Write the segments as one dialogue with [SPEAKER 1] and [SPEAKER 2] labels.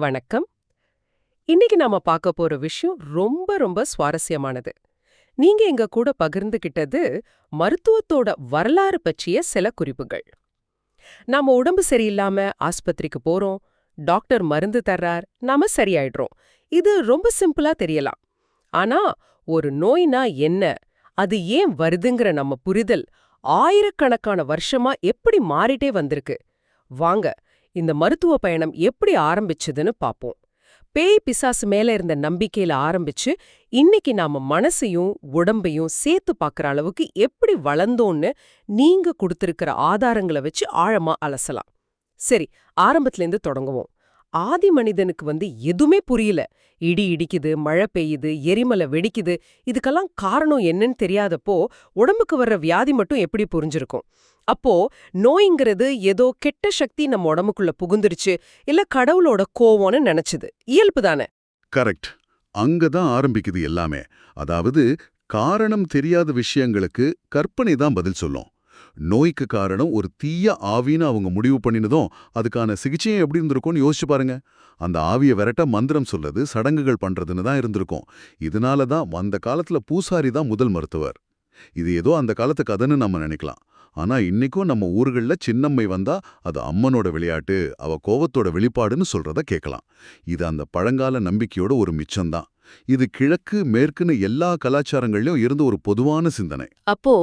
[SPEAKER 1] வணக்கம். இன்னைக்கு நாம பார்க்க போற விஷயம் ரொம்ப ரொம்ப சுவாரஸ்யமானது. நீங்க எங்க கூட பகிர்ந்துகிட்டது மருத்துவத்தோட வரலாறு பற்றிய சில குறிப்புகள். நாம உடம்பு சரியில்லாம ஆஸ்பத்திரிக்கு போறோம், டாக்டர் மருந்து தர்றார், நாம சரியாயிடுறோம். இது ரொம்ப சிம்பிளா தெரியலாம். ஆனா ஒரு நோய்னா என்ன, அது ஏன் வருதுங்கிற நம்ம புரிதல் ஆயிரக்கணக்கான வருஷமா எப்படி மாறிட்டே வந்திருக்கு. வாங்க இந்த மருத்துவ பயணம் எப்படி ஆரம்பிச்சதுன்னு பாப்போம். பேய் பிசாசு மேல இருந்த நம்பிக்கையில ஆரம்பிச்சு இன்னைக்கு நாம மனசையும் உடம்பையும் சேர்த்து பார்க்கற அளவுக்கு எப்படி வளர்ந்தோன்னு நீங்க கொடுத்திருக்கிற ஆதாரங்களை வச்சு ஆழமா அலசலாம். சரி, ஆரம்பத்துல இருந்து தொடங்குவோம். ஆதி மனிதனுக்கு எதுவுமே புரியல. இடி இடிக்குது, மழை பெய்யுது, எரிமலை வெடிக்குது, இதுக்கெல்லாம் காரணம் என்னன்னு தெரியாதப்போ உடம்புக்கு வர்ற வியாதி மட்டும் எப்படி புரிஞ்சிருக்கும்? அப்போ நோய்ங்கிறது ஏதோ கெட்ட சக்தி நம்ம உடம்புக்குள்ள புகுந்துருச்சு, இல்ல கடவுளோட கோவம்னு நினைச்சது இயல்பு தானே?
[SPEAKER 2] கரெக்ட். அங்கதான் ஆரம்பிக்குது எல்லாமே. அதாவது காரணம் தெரியாத விஷயங்களுக்கு கற்பனை தான் பதில் சொல்லும். நோய்க்கு காரணம் ஒரு தீய ஆவின்னு அவங்க முடிவு பண்ணினதும் அதுக்கான சிகிச்சையும் எப்படி இருந்திருக்கும்னு யோசிச்சு பாருங்க. அந்த ஆவியை விரட்ட மந்திரம் சொல்றது, சடங்குகள் பண்றதுன்னு தான் இருந்திருக்கும். இதனால தான் அந்த காலத்துல பூசாரி தான் முதல் மருத்துவர். இது ஏதோ அந்த காலத்து கதைன்னு நம்ம நினைக்கலாம். ஆனா இன்னைக்கும் நம்ம ஊர்கள்ல சின்னம்மை வந்தா அது அம்மனோட விளையாட்டு, அவ கோவத்தோட வெளிப்பாடுன்னு சொல்றத கேட்கலாம். இது அந்த பழங்கால நம்பிக்கையோட ஒரு மிச்சம்தான். இது கிழக்கு மேற்குன்னு எல்லா கலாச்சாரங்கள்லயும் இருந்த ஒரு பொதுவான சிந்தனை.
[SPEAKER 1] அப்போ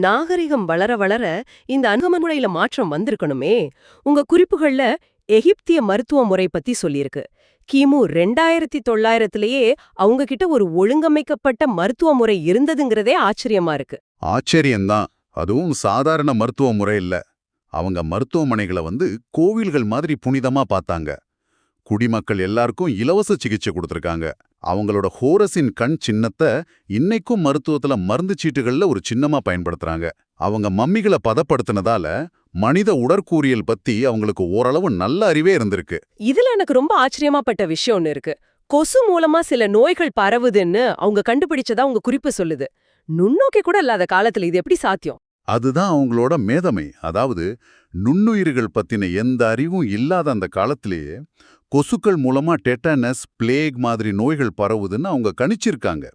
[SPEAKER 1] நாகரிகம் வளர வளர இந்த அணுகுமுறையில மாற்றம் வந்திருக்கணுமே. உங்க குறிப்புகள்ல எகிப்திய மருத்துவ முறை பத்தி சொல்லியிருக்கு. கிமு 2900லேயே அவங்க கிட்ட ஒரு ஒழுங்கமைக்கப்பட்ட மருத்துவ முறை இருந்ததுங்கிறதே ஆச்சரியமா இருக்கு.
[SPEAKER 2] ஆச்சரியம்தான். அதுவும் சாதாரண மருத்துவ முறை இல்ல. அவங்க மருத்துவமனைகளை கோவில்கள் மாதிரி புனிதமா பார்த்தாங்க. குடிமக்கள் எல்லாருக்கும் இலவச சிகிச்சை கொடுத்திருக்காங்க. அவங்களோட ஹோரஸின் கண் சின்னத்தை இன்னைக்கும் மருத்துவத்துல மருந்து சீட்டுகள்ல ஒரு சின்னமா பயன்படுத்துறாங்க. அவங்க மம்மிகளை பதப்படுத்தினதால மனித உடற்கூறியல் பத்தி அவங்களுக்கு ஓரளவு நல்ல அறிவே இருந்திருக்கு.
[SPEAKER 1] இதுல எனக்கு ரொம்ப ஆச்சரியமாப்பட்ட விஷயம் ஒன்னு இருக்கு. கொசு மூலமா சில நோய்கள் பரவுதுன்னு அவங்க கண்டுபிடிச்சதா உங்க குறிப்பு சொல்லுது. நுண்ணோக்கி கூட இல்லாத காலத்துல இது எப்படி சாத்தியம்?
[SPEAKER 2] அதுதான் அவங்களோட மேதமை. அதாவது நுண்ணுயிர்கள் பத்தின எந்த அறிவும் இல்லாத அந்த காலத்திலேயே கொசுக்கள் மூலமா டெட்டனஸ், பிளேக் மாதிரி நோய்கள் பரவுதுன்னு அவங்க கணிச்சிருக்காங்க.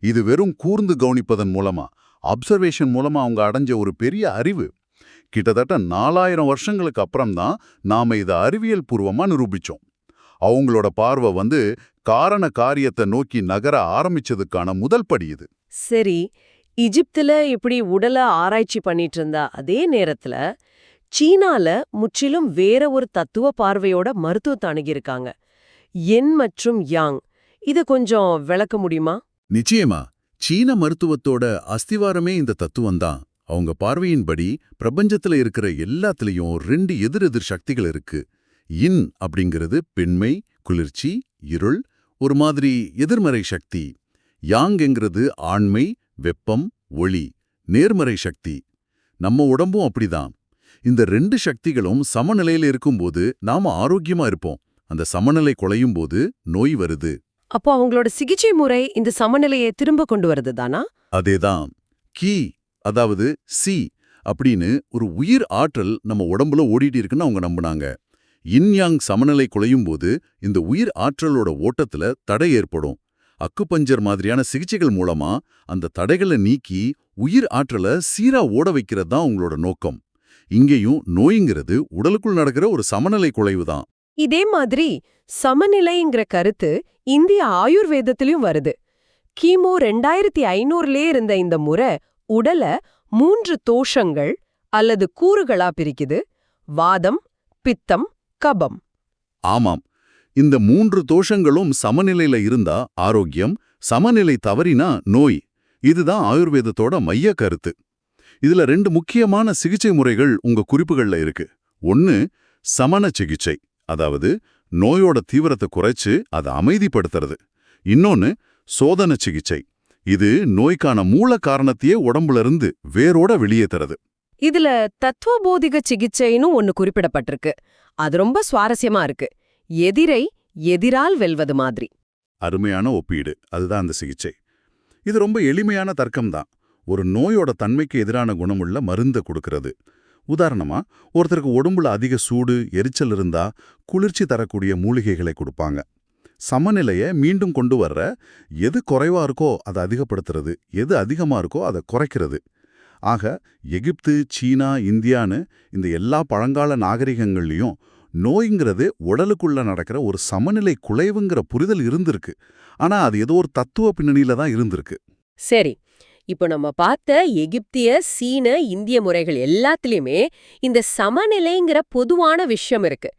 [SPEAKER 2] இது வெறும் கூர்ந்து கவனிப்பதன் மூலமா, அப்சர்வேஷன் மூலமா அவங்க அடைஞ்ச ஒரு பெரிய அறிவு. கிட்டத்தட்ட 4000 வருஷங்களுக்கு அப்புறம்தான் நாம இதை அறிவியல் பூர்வமா நிரூபிச்சோம். அவங்களோட பார்வை காரண காரியத்தை நோக்கி நகர ஆரம்பிச்சதுக்கான முதல் படி இது.
[SPEAKER 1] சரி, இஜிப்துல இப்படி உடல ஆராய்ச்சி பண்ணிட்டு இருந்தா அதே நேரத்துல சீனால முற்றிலும் வேற ஒரு தத்துவ பார்வையோட மருத்துவத்தை அணுகியிருக்காங்க. யென் மற்றும் யாங். இத கொஞ்சம் விளக்க முடியுமா?
[SPEAKER 2] நிச்சயமா. சீன மருத்துவத்தோட அஸ்திவாரமே இந்த தத்துவம்தான். அவங்க பார்வையின்படி பிரபஞ்சத்துல இருக்கிற எல்லாத்துலயும் 2 எதிரெதிர் சக்திகள் இருக்கு. யின் அப்படிங்கிறது பெண்மை, குளிர்ச்சி, இருள், ஒரு மாதிரி எதிர்மறை சக்தி. யாங்கிறது ஆண்மை, வெப்பம், ஒளி, நேர்மறை சக்தி. நம்ம உடம்பும் அப்படிதான். இந்த 2 சக்திகளும் சமநிலையில இருக்கும்போது நாம ஆரோக்கியமா இருப்போம். அந்த சமநிலை குலையும் போது நோய் வருது.
[SPEAKER 1] அப்போ அவங்களோட சிகிச்சை முறை இந்த சமநிலையை திரும்ப கொண்டு வருது தானா?
[SPEAKER 2] அதேதான். கீ, அதாவது சி அப்படின்னு ஒரு உயிர் ஆற்றல் நம்ம உடம்புல ஓடிட்டு இருக்குன்னு அவங்க நம்பினாங்க. இன்யாங் சமநிலை குலையும் போது இந்த உயிர் ஆற்றலோட ஓட்டத்துல தடை ஏற்படும். அக்குபஞ்சர் மாதிரியான சிகிச்சைகள் மூலமா அந்த தடைகளை நீக்கி உயிர் ஆற்றலை சீரா ஓட வைக்கிறது தான் உங்களோட நோக்கம். இங்கேயும் நோய்ங்கிறது உடலுக்குள் நடக்கிற ஒரு சமநிலை குலைவு தான்.
[SPEAKER 1] இதே மாதிரி சமநிலைங்கிற கருத்து இந்திய ஆயுர்வேதத்திலும் வருது. கிமு 2500லே இருந்த இந்த முறை உடல 3 தோஷங்கள் அல்லது கூறுகளா பிரிக்குது. வாதம், பித்தம், கபம்.
[SPEAKER 2] ஆமாம். இந்த 3 தோஷங்களும் சமநிலையில இருந்தா ஆரோக்கியம், சமநிலை தவறினா நோய். இதுதான் ஆயுர்வேதத்தோட மைய கருத்து. இதுல 2 முக்கியமான சிகிச்சை முறைகள் உங்க குறிப்புகள்ல இருக்கு. ஒன்னு சமண சிகிச்சை, அதாவது நோயோட தீவிரத்தை குறைச்சு அதை அமைதிப்படுத்துறது. இன்னொன்னு சோதன சிகிச்சை. இது நோய்க்கான மூல காரணத்தையே உடம்புல இருந்து வேரோட வெளியேத்துறது.
[SPEAKER 1] இதுல தத்துவபோதிக சிகிச்சைன்னு ஒன்னு குறிப்பிடப்பட்டிருக்கு. அது ரொம்ப சுவாரஸ்யமா இருக்கு. எதிரை எதிரால் வெல்வது மாதிரி.
[SPEAKER 2] அருமையான ஒப்பீடு. அதுதான் அந்த சிகிச்சை. இது ரொம்ப எளிமையான தர்க்கம்தான். ஒரு நோயோட தன்மைக்கு எதிரான குணமுள்ள மருந்தை கொடுக்கிறது. உதாரணமா, ஒருத்தருக்கு உடம்புல அதிக சூடு, எரிச்சல் இருந்தா குளிர்ச்சி தரக்கூடிய மூலிகைகளை கொடுப்பாங்க. சமநிலையை மீண்டும் கொண்டு வர்ற, எது குறைவா இருக்கோ அதை அதிகப்படுத்துறது, எது அதிகமா இருக்கோ அதை குறைக்கிறது. ஆக எகிப்து, சீனா, இந்தியான்னு இந்த எல்லா பழங்கால நாகரிகங்கள்லயும் நோய்ங்கிறது உடலுக்குள்ள நடக்கிற ஒரு சமநிலை குலைவுங்கிற புரிதல் இருந்திருக்கு. ஆனா அது ஏதோ ஒரு தத்துவ பின்னணியில தான் இருந்திருக்கு.
[SPEAKER 3] சரி, இப்போ நம்ம பார்த்த எகிப்திய, சீன, இந்திய முறைகள் எல்லாத்துலயுமே இந்த சமநிலைங்கிற பொதுவான விஷயம் இருக்கு.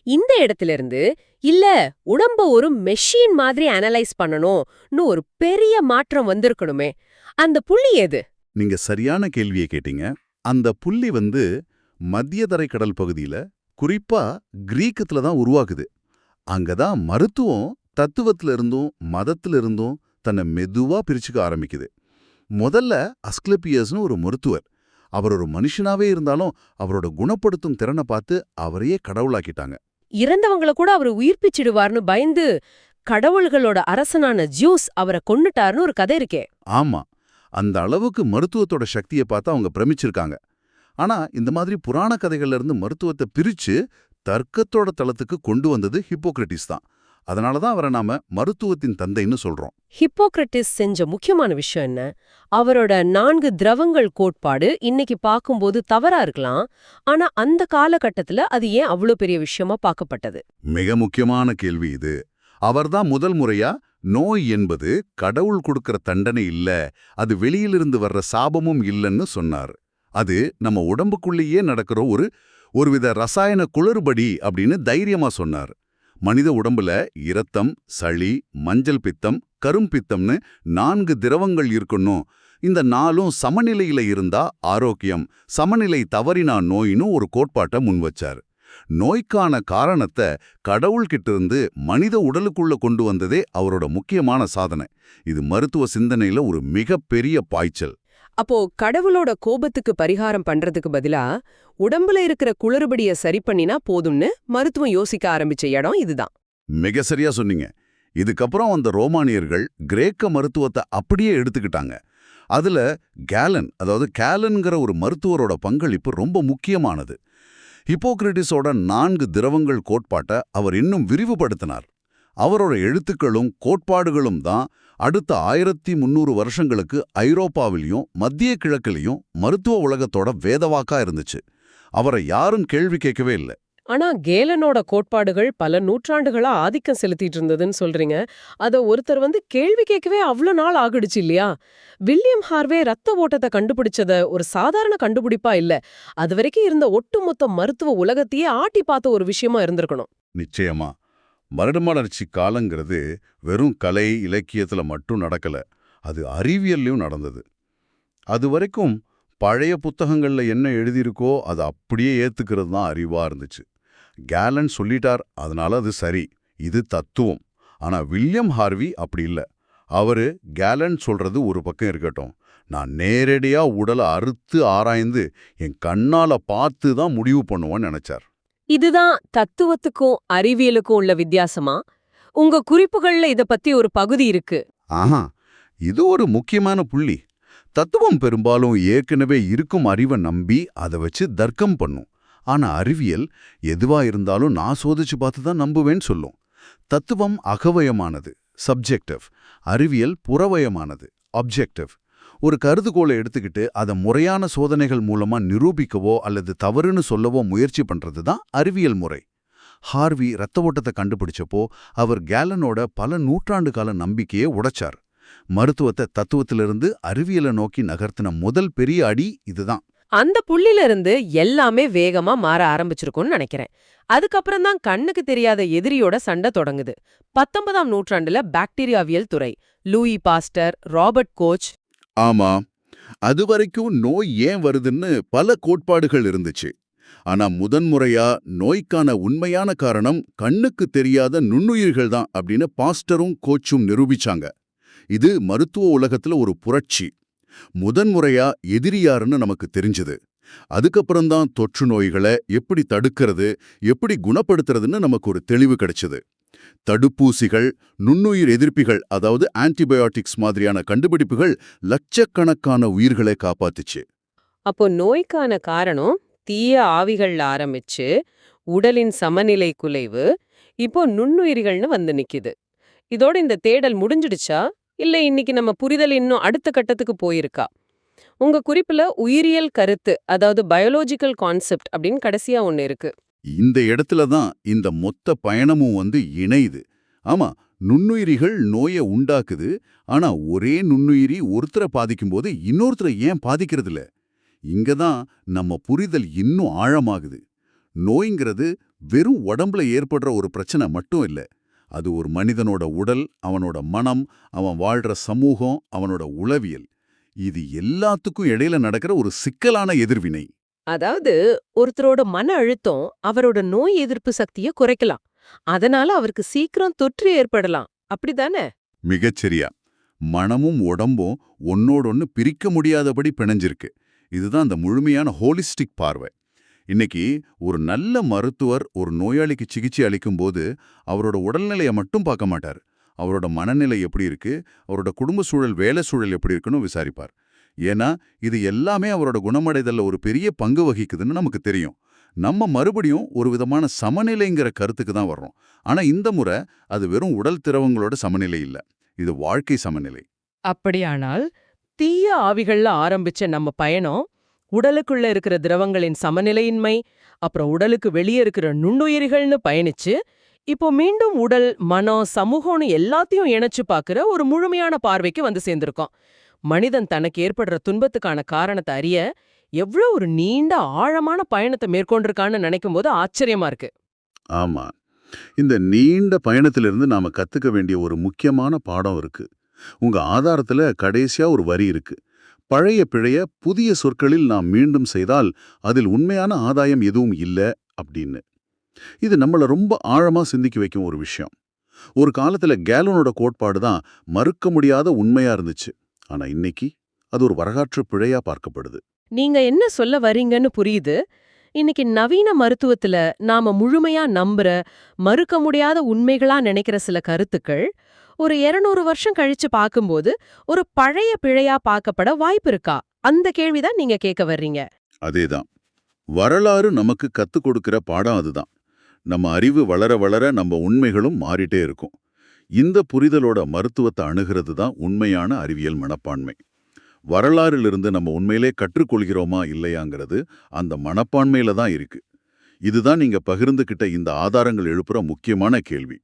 [SPEAKER 3] இந்த இடத்துல இருந்து இல்ல உடம்ப ஒரு மெஷின் மாதிரி அனலைஸ் பண்ணணும்னு ஒரு பெரிய மாற்றம் வந்திருக்கணுமே, அந்த புள்ளி எது?
[SPEAKER 2] நீங்க சரியான கேள்வியை கேட்டீங்க. அந்த புள்ளி மத்திய தரை கடல் பகுதியில, குறிப்பா கிரீக்கத்துல தான் உருவாகுது. அங்கதான் மருத்துவம் தத்துவத்துல இருந்தும் மதத்துல இருந்தும் தன்னை மெதுவா பிரிச்சுக்க ஆரம்பிக்குது. முதல்ல அஸ்க்லெபியஸ்னு ஒரு மருத்துவர். அவர் ஒரு மனுஷனாவே இருந்தாலும் அவரோட குணப்படுத்தும் திறனை பார்த்து அவரையே கடவுளாக்கிட்டாங்க.
[SPEAKER 3] இறந்தவங்கள கூட அவர் உயிர்ப்பிச்சிடுவார்னு பயந்து கடவுள்களோட அரசனான ஜியூஸ் அவரை கொன்னுட்டார்னு ஒரு கதை இருக்கே.
[SPEAKER 2] ஆமா, அந்த அளவுக்கு மருத்துவத்தோட சக்தியை பார்த்து அவங்க பிரமிச்சிருக்காங்க. ஆனா இந்த மாதிரி புராண கதைகள்ல இருந்து மருத்துவத்தை பிரிச்சு தர்க்கத்தோட தளத்துக்கு கொண்டு வந்தது ஹிப்போக்ரட்டிஸ் தான். அதனால தான் அவரை நாம மருத்துவத்தின் தந்தைன்னு சொல்றோம்.
[SPEAKER 3] ஹிப்போக்ரட்டிஸ் செஞ்ச முக்கியமான விஷயம் என்ன? அவரோட 4 திரவங்கள் கோட்பாடு இன்னைக்கு பார்க்கும்போது தவறா இருக்கலாம். ஆனா அந்த காலகட்டத்துல அது ஏன் அவ்வளோ பெரிய விஷயமா பார்க்கப்பட்டது?
[SPEAKER 2] மிக முக்கியமான கேள்வி இது. அவர்தான் முதல் முறையா நோய் என்பது கடவுள் கொடுக்கிற தண்டனை இல்ல, அது வெளியிலிருந்து வர்ற சாபமும் இல்லைன்னு சொன்னார். அது நம்ம உடம்புக்குள்ளேயே நடக்கிற ஒருவித ரசாயன குளறுபடி அப்படின்னு தைரியமா சொன்னார். மனித உடம்புல இரத்தம், சளி, மஞ்சள் பித்தம், கரும்பித்தம்னு 4 திரவங்கள் இருக்கணும். இந்த 4ம் சமநிலையில இருந்தா ஆரோக்கியம், சமநிலை தவறினா நோயின்னு ஒரு கோட்பாட்டை முன்வச்சார். நோய்க்கான காரணத்தை கடவுள்கிட்ட இருந்து மனித உடலுக்குள்ள கொண்டு வந்ததே அவரோட முக்கியமான சாதனை. இது மருத்துவ சிந்தனையில ஒரு மிகப்பெரிய பாய்ச்சல்.
[SPEAKER 1] அப்போ கடவுளோட கோபத்துக்கு பரிகாரம் பண்றதுக்கு பதிலா உடம்புல இருக்கிற குளறுபடிய சரி பண்ணினா போதும்னு மருத்துவம் யோசிக்க ஆரம்பிச்ச இடம் இதுதான்.
[SPEAKER 2] மிக சரியா சொன்னீங்க. இதுக்கப்புறம் அந்த ரோமானியர்கள் கிரேக்க மருத்துவத்தை அப்படியே எடுத்துக்கிட்டாங்க. அதுல கேலன்ங்கிற ஒரு மருத்துவரோட பங்களிப்பு ரொம்ப முக்கியமானது. ஹிப்போக்ரட்டிஸோட 4 திரவங்கள் கோட்பாட்டை அவர் இன்னும் விரிவுபடுத்தினார். அவரோட எழுத்துக்களும் கோட்பாடுகளும் தான் அடுத்த 1300 வருஷங்களுக்கு ஐரோப்பாவிலையும் மத்திய கிழக்கிலையும் மருத்துவ உலகத்தோட வேதவாக்கா இருந்துச்சு. அவரை யாரும் கேள்வி கேட்கவே இல்லை.
[SPEAKER 1] ஆனா கேலனோட கோட்பாடுகள் பல நூற்றாண்டுகளா ஆதிக்கம் செலுத்திட்டு இருந்ததுன்னு சொல்றீங்க. அத ஒருத்தர் கேள்வி கேட்கவே அவ்வளவு நாள் ஆகிடுச்சு இல்லையா? வில்லியம் ஹார்வே ரத்த ஓட்டத்தை கண்டுபிடிச்சத ஒரு சாதாரண கண்டுபிடிப்பா இல்ல, அது வரைக்கும் இருந்த ஒட்டுமொத்த மருத்துவ உலகத்தையே ஆட்டி பார்த்த ஒரு விஷயமா இருந்திருக்கணும்.
[SPEAKER 2] நிச்சயமா. மறுமலர்ச்சி காலங்கிறது வெறும் கலை இலக்கியத்துல மட்டும் நடக்கல, அது அறிவியல்லையும் நடந்தது. அது வரைக்கும் பழைய புத்தகங்கள்ல என்ன எழுதியிருக்கோ அதை அப்படியே ஏத்துக்கிறது தான் அறிவா இருந்துச்சு. கேலன் சொல்லிட்டார், அதனால அது சரி, இது தத்துவம். ஆனா வில்லியம் ஹார்வி அப்படி இல்ல. அவரு கேலன் சொல்றது ஒரு பக்கம் இருக்கட்டும், நான் நேரடியா உடலை அறுத்து ஆராய்ந்து என் கண்ணால பார்த்து தான் முடிவு பண்ணுவேன்னு நினைச்சார்.
[SPEAKER 3] இதுதான் தத்துவத்துக்கும் அறிவியலுக்கும் உள்ள வித்தியாசமா? உங்க குறிப்புகள்ல இத பத்தி ஒரு பகுதி இருக்கு.
[SPEAKER 2] ஆஹா, இது ஒரு முக்கியமான புள்ளி. தத்துவம் பெரும்பாலும் ஏற்கனவே இருக்கும் அறிவை நம்பி அதை வச்சு தர்க்கம் பண்ணும். ஆனா அறிவியல் எதுவா இருந்தாலும் நான் சோதிச்சு பார்த்து தான் நம்புவேன்னு சொல்லும். தத்துவம் அகவயமானது, சப்ஜெக்டிவ். அறிவியல் புறவயமானது, ஆப்ஜெக்டிவ். ஒரு கருதுகோளை எடுத்துக்கிட்டு அதை முறையான சோதனைகள் மூலமா நிரூபிக்கவோ அல்லது தவறுன்னு சொல்லவோ முயற்சி பண்றது தான் அறிவியல் முறை. ஹார்வி ரத்த ஓட்டத்தை கண்டுபிடிச்சப்போ அவர் கேலனோட பல நூற்றாண்டு கால நம்பிக்கையை உடைச்சார். மருத்துவத்தை தத்துவத்திலிருந்து அறிவியலை நோக்கி நகர்த்தின முதல் பெரிய அடி இதுதான்.
[SPEAKER 3] அந்த புள்ளில இருந்து எல்லாமே வேகமா மாற ஆரம்பிச்சிருக்கும்னு நினைக்கிறேன். அதுக்கப்புறம் தான் கண்ணுக்கு தெரியாத எதிரியோட சண்டை தொடங்குது. 19ஆம் நூற்றாண்டுல பாக்டீரியாவியல் துறை, லூயி பாஸ்டர், ராபர்ட் கோச்.
[SPEAKER 2] ஆமா, அதுவரைக்கும் நோய் ஏன் வருதுன்னு பல கோட்பாடுகள் இருந்துச்சு. ஆனா முதன்முறையா நோய்க்கான உண்மையான காரணம் கண்ணுக்கு தெரியாத நுண்ணுயிர்கள் தான் அப்படின்னு பாஸ்டரும் கோச்சும் நிரூபிச்சாங்க. இது மருத்துவ உலகத்துல ஒரு புரட்சி. முதன்முறையா எதிரி யாருன்னு நமக்கு தெரிஞ்சது. அதுக்கப்புறம்தான் தொற்று நோய்களை எப்படி தடுக்கிறது, எப்படி குணப்படுத்துறதுன்னு நமக்கு ஒரு தெளிவு கிடைச்சது. தடுப்பூசிகள், நுண்ணுயிர் எதிர்ப்பிகள், அதாவது ஆன்டிபயோட்டிக்ஸ் மாதிரியான கண்டுபிடிப்புகள் லட்சக்கணக்கான உயிர்களை காப்பாத்துச்சு.
[SPEAKER 3] அப்போ நோய்க்கான காரணம்
[SPEAKER 1] தீய ஆவிகள்ல ஆரம்பிச்சு உடலின் சமநிலை குலைவு, இப்போ நுண்ணுயிரிகள்னு வந்து நிக்குது. இதோட இந்த தேடல் முடிஞ்சிடுச்சா? இல்ல இன்னைக்கு நம்ம புரிதல் இன்னும் அடுத்த கட்டத்துக்கு போயிருக்கா? உங்க குறிப்புல உயிரியல் கருத்து, அதாவது பயாலஜிக்கல் கான்செப்ட் அப்படின்னு கடைசியா ஒண்ணு இருக்கு.
[SPEAKER 2] இந்த இடத்துல தான் இந்த மொத்த பயணமும் வந்து இணையுது. ஆமா, நுண்ணுயிரிகள் நோயை உண்டாக்குது. ஆனா ஒரே நுண்ணுயிரி ஒருத்தரை பாதிக்கும்போது இன்னொருத்தரை ஏன் பாதிக்கிறதில்ல? இங்க தான் நம்ம புரிதல் இன்னும் ஆழமாகுது. நோய்ங்கிறது வெறும் உடம்புல ஏற்படுற ஒரு பிரச்சனை மட்டும் இல்ல. அது ஒரு மனிதனோட உடல், அவனோட மனம், அவன் வாழ்ற சமூகம், அவனோட உளவியல், இது எல்லாத்துக்கும் இடையில நடக்கிற ஒரு சிக்கலான எதிர்வினை.
[SPEAKER 1] அதாவது ஒருத்தரோட மன அழுத்தம் அவரோட நோய் எதிர்ப்பு சக்தியை குறைக்கலாம். அதனால அவருக்கு சீக்கிரம் தொற்று ஏற்படலாம். அப்படிதானே?
[SPEAKER 2] மிகச்சரியா. மனமும் உடம்பும் ஒன்னோடொன்னு பிரிக்க முடியாதபடி பிணைஞ்சிருக்கு. இதுதான் அந்த முழுமையான ஹோலிஸ்டிக் பார்வை. இன்னைக்கு ஒரு நல்ல மருத்துவர் ஒரு நோயாளிக்கு சிகிச்சை அளிக்கும்போது அவரோட உடல்நிலையை மட்டும் பார்க்க மாட்டார். அவரோட மனநிலை எப்படி இருக்கு, அவரோட குடும்ப சூழல், வேலை சூழல் எப்படி இருக்குன்னு விசாரிப்பார். ஏன்னா இது எல்லாமே அவரோட குணமடைதல்ல ஒரு பெரிய பங்கு வகிக்குதுன்னு நமக்கு தெரியும். நம்ம மறுபடியும் ஒரு விதமான சமநிலைங்கிற கருத்துக்கு தான் வர்றோம். ஆனா இந்த முறை அது வெறும் உடல் திரவங்களோட சமநிலை இல்ல, இது வாழ்க்கை சமநிலை.
[SPEAKER 1] அப்படியானால் தீய ஆவிகள்ல ஆரம்பிச்ச நம்ம பயணம் உடலுக்குள்ள இருக்கிற திரவங்களின் சமநிலையின்மை, அப்புறம் உடலுக்கு வெளியே இருக்கிற நுண்ணுயிரிகள்னு பயணிச்சு, இப்போ மீண்டும் உடல், மனம், சமூகம்னு எல்லாத்தையும் இணைச்சு பார்க்கிற ஒரு முழுமையான பார்வைக்கு வந்து சேர்ந்திருக்கோம். மனிதன் தனக்கு ஏற்படுற துன்பத்துக்கான காரணத்தை அறிய எவ்வளவு ஒரு நீண்ட ஆழமான பயணத்தை மேற்கொண்டிருக்கான்னு நினைக்கும் போது ஆச்சரியமா இருக்கு.
[SPEAKER 2] ஆமா, இந்த நீண்ட பயணத்திலிருந்து நாம கத்துக்க வேண்டிய ஒரு முக்கியமான பாடம் இருக்கு. உங்க ஆதாரத்துல கடைசியா ஒரு வரி இருக்கு. பழைய பிழைய புதிய சொற்களில் நாம் மீண்டும் செய்தால் அதில் உண்மையான ஆதாயம் எதுவும் இல்ல அப்படின்னு. இது நம்மள ரொம்ப ஆழமா சிந்திக்க வைக்கும் ஒரு விஷயம். ஒரு காலத்துல கேலனோட கோட்பாடு தான் மறுக்க முடியாத உண்மையா இருந்துச்சு. ஆனா இன்னைக்கு அது ஒரு வரலாற்று பிழையா பார்க்கப்படுது.
[SPEAKER 1] நீங்க என்ன சொல்ல வரீங்கன்னு புரியுது. இன்னைக்கு நவீன மருத்துவத்துல நாம முழுமையா நம்புற, மறுக்க முடியாத உண்மைகளா நினைக்கிற சில கருத்துக்கள் ஒரு 200 வருஷம் கழிச்சு பார்க்கும்போது ஒரு பழைய பிழையா பார்க்கப்பட வாய்ப்பு இருக்கா? அந்த கேள்விதான் நீங்க கேட்க வர்றீங்க.
[SPEAKER 2] அதேதான். வரலாறு நமக்கு கத்துக் கொடுக்கிற பாடம் அதுதான். நம்ம அறிவு வளர வளர நம்ம உண்மைகளும் மாறிட்டே இருக்கும். இந்த புரிதலோட மருத்துவத்தை அணுகிறது தான் உண்மையான அறிவியல் மனப்பான்மை. வரலாறிலிருந்து நம்ம உண்மையிலே கற்றுக்கொள்கிறோமா இல்லையாங்கிறது அந்த மனப்பான்மையில தான் இருக்கு. இதுதான் நீங்க பகிர்ந்துகிட்ட இந்த ஆதாரங்கள் எழுப்புற முக்கியமான கேள்வி.